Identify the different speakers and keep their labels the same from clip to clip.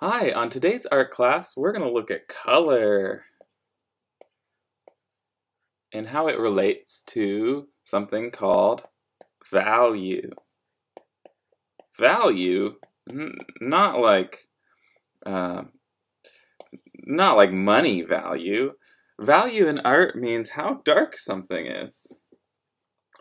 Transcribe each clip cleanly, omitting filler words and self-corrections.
Speaker 1: Hi, on today's art class, we're going to look at color and how it relates to something called value. Value, not like money value. Value in art means how dark something is.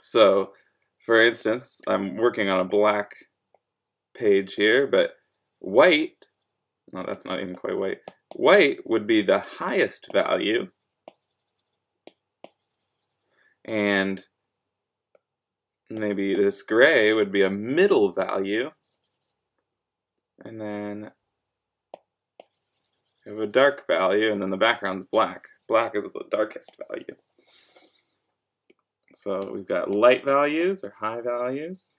Speaker 1: So, for instance, I'm working on a black page here, but white, no, that's not even quite white. White would be the highest value, and maybe this gray would be a middle value, and then we have a dark value, and then the background's black. Black is the darkest value. So we've got light values or high values,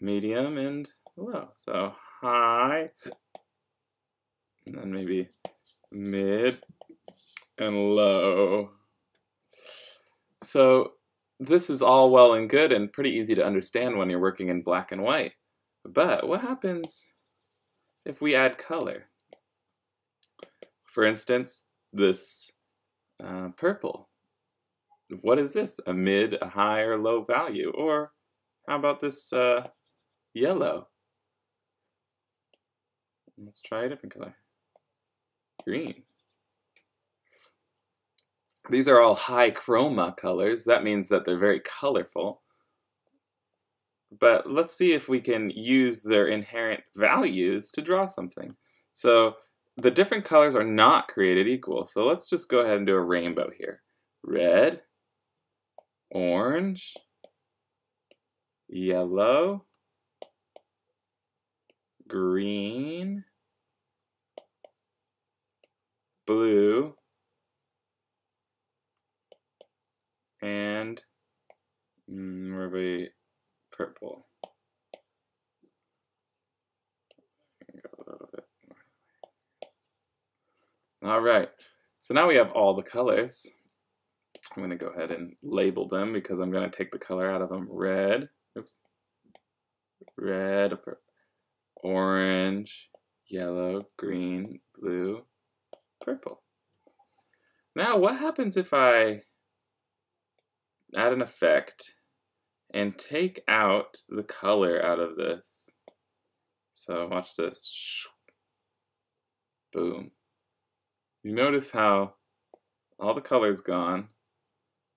Speaker 1: medium and low. So high, and then maybe mid and low. So this is all well and good and pretty easy to understand when you're working in black and white. But what happens if we add color? For instance, this purple. What is this? A mid, a high, or low value? Or how about this yellow? Let's try a different color. Green. These are all high chroma colors. That means that they're very colorful. But let's see if we can use their inherent values to draw something. So the different colors are not created equal. So let's just go ahead and do a rainbow here. Red, orange, yellow, green, blue, and maybe purple. All right, so now we have all the colors. I'm going to go ahead and label them because I'm going to take the color out of them. Red, red, orange, yellow, green, blue, purple. Now what happens if I add an effect and take out the color out of this? So watch this. Boom. You notice how all the color's gone,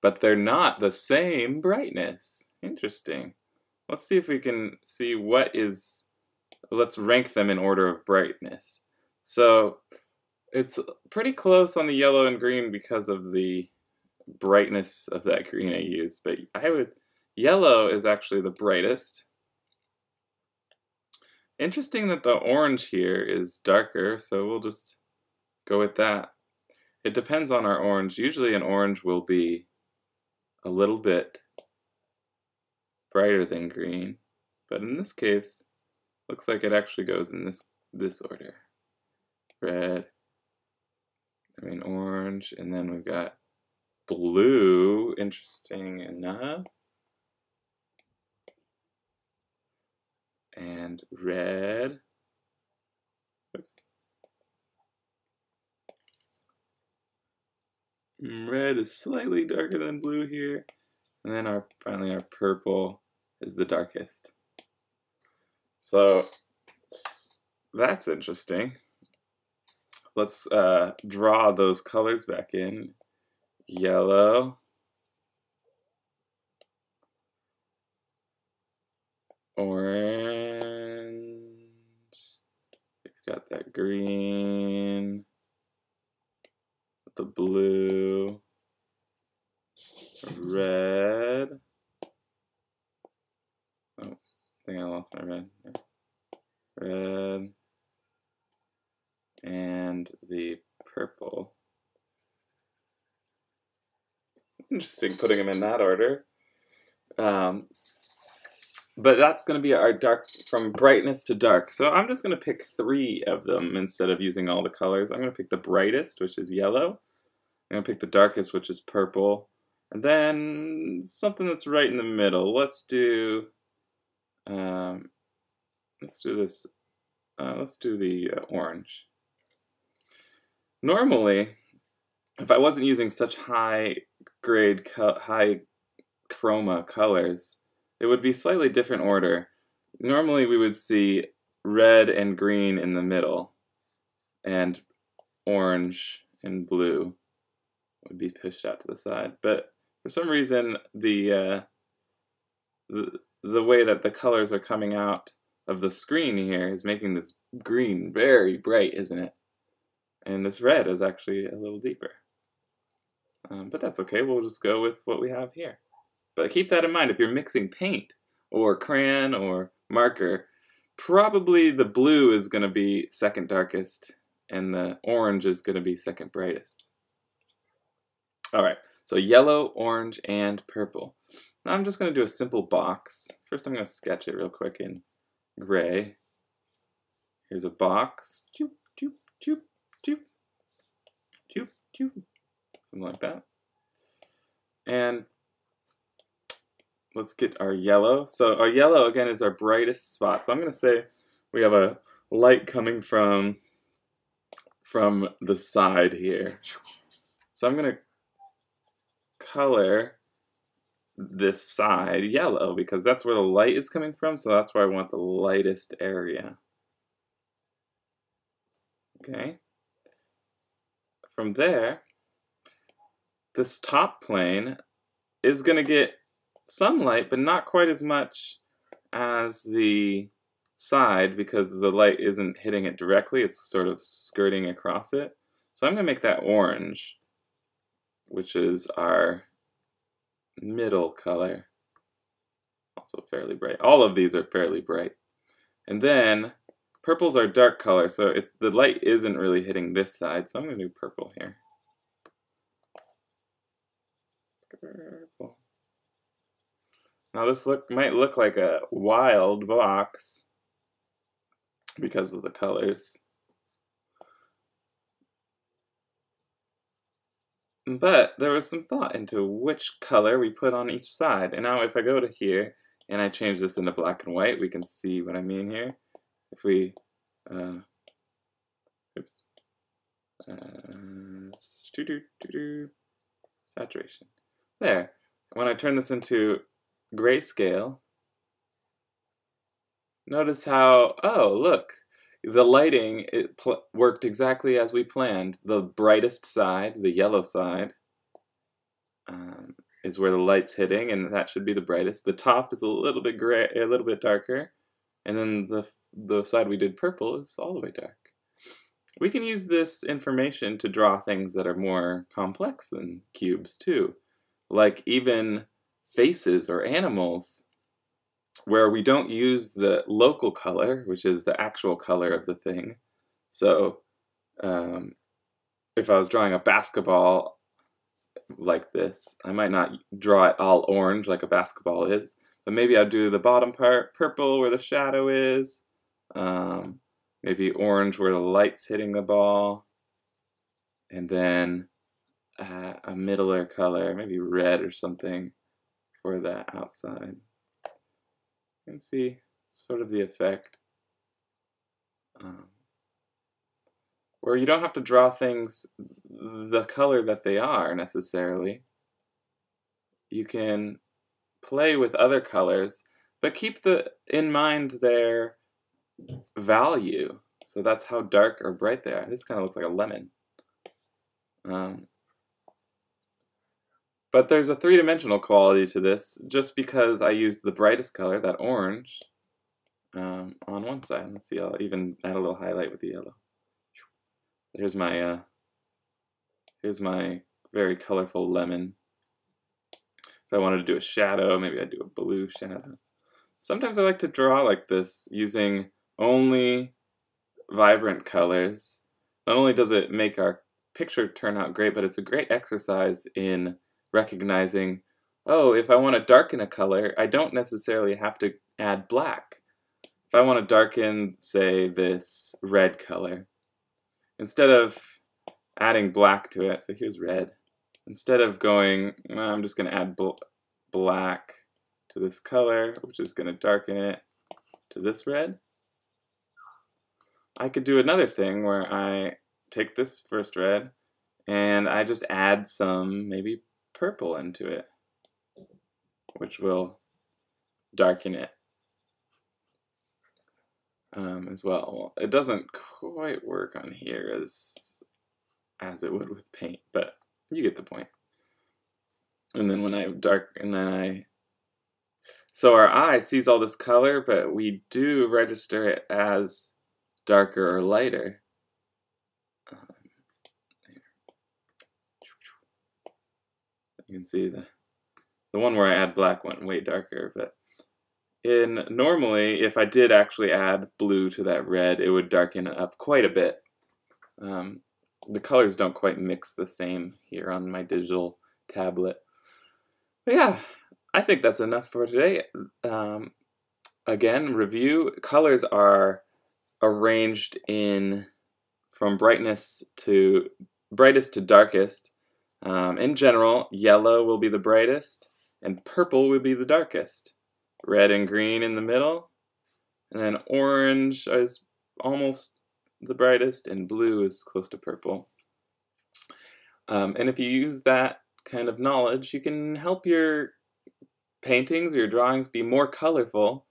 Speaker 1: but they're not the same brightness. Interesting. Let's see if we can see what is, let's rank them in order of brightness. So it's pretty close on the yellow and green because of the brightness of that green I used, but yellow is actually the brightest. Interesting that the orange here is darker, so we'll just go with that. It depends on our orange. Usually an orange will be a little bit brighter than green, but in this case, looks like it actually goes in this order. Orange, and then we've got blue, interesting enough, and red. Oops. Red is slightly darker than blue here, and then finally our purple is the darkest. So that's interesting. Let's draw those colors back in. Yellow, orange, we've got that green, the blue, red. Oh, I think I lost my red. Red, and the purple. Interesting putting them in that order. But that's going to be our dark, from brightness to dark. So I'm just going to pick 3 of them instead of using all the colors. I'm going to pick the brightest, which is yellow. I'm going to pick the darkest, which is purple. And then something that's right in the middle. Let's do this let's do the orange. Normally, if I wasn't using such high chroma colors, it would be slightly different order. Normally we would see red and green in the middle, and orange and blue would be pushed out to the side. But for some reason, the way that the colors are coming out of the screen here is making this green very bright, isn't it? And this red is actually a little deeper. But that's okay, we'll just go with what we have here. But keep that in mind, if you're mixing paint or crayon or marker, probably the blue is going to be second darkest and the orange is going to be second brightest. Alright, so yellow, orange, and purple. Now I'm just going to do a simple box. First I'm going to sketch it real quick in gray. Here's a box. Choop, choop, choop, choop, choop, choop. Something like that. And let's get our yellow. So our yellow, again, is our brightest spot. So I'm going to say we have a light coming from the side here. So I'm going to color this side yellow because that's where the light is coming from. So that's where I want the lightest area. Okay. From there, this top plane is going to get some light, but not quite as much as the side because the light isn't hitting it directly, it's sort of skirting across it. So I'm going to make that orange, which is our middle color. Also fairly bright. All of these are fairly bright. And then purple's our dark color, so the light isn't really hitting this side, so I'm going to do purple here. Purple. Now this might look like a wild box because of the colors. But there was some thought into which color we put on each side. And now if I go to here and I change this into black and white, we can see what I mean here. If we, saturation. There. When I turn this into grayscale, notice how, oh, look, the lighting worked exactly as we planned. The brightest side, the yellow side, is where the light's hitting, and that should be the brightest. The top is a little bit gray, a little bit darker, and then the side we did purple is all the way dark. We can use this information to draw things that are more complex than cubes too, like even faces or animals, where we don't use the local color, which is the actual color of the thing. So if I was drawing a basketball like this, I might not draw it all orange like a basketball is, but maybe I'd do the bottom part purple where the shadow is, maybe orange where the light's hitting the ball, and then a middler color, maybe red or something for the outside. You can see sort of the effect. Where you don't have to draw things the color that they are necessarily. You can play with other colors, but keep in mind their value. So that's how dark or bright they are. This kind of looks like a lemon. But there's a three-dimensional quality to this just because I used the brightest color, that orange, on one side. Let's see, I'll even add a little highlight with the yellow. Here's my very colorful lemon. If I wanted to do a shadow, maybe I'd do a blue shadow. Sometimes I like to draw like this using only vibrant colors. Not only does it make our picture turn out great, but it's a great exercise in recognizing, oh, if I want to darken a color, I don't necessarily have to add black. If I want to darken, say, this red color, instead of adding black to it, so here's red, instead of going, well, I'm just going to add black to this color, which is going to darken it to this red, I could do another thing where I take this first red and I just add some maybe purple into it, which will darken it as well. Well, it doesn't quite work on here as it would with paint, but you get the point. And then when so our eye sees all this color, but we do register it as darker or lighter. You can see the one where I add black went way darker, but normally if I did actually add blue to that red, it would darken it up quite a bit. The colors don't quite mix the same here on my digital tablet. But yeah, I think that's enough for today. Again, review. Colors are arranged from brightest to darkest. In general, yellow will be the brightest, and purple will be the darkest. Red and green in the middle, and then orange is almost the brightest, and blue is close to purple. And if you use that kind of knowledge, you can help your paintings or your drawings be more colorful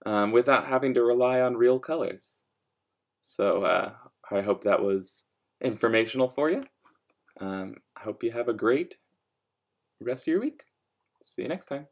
Speaker 1: without having to rely on real colors. So I hope that was informational for you. I hope you have a great rest of your week. See you next time.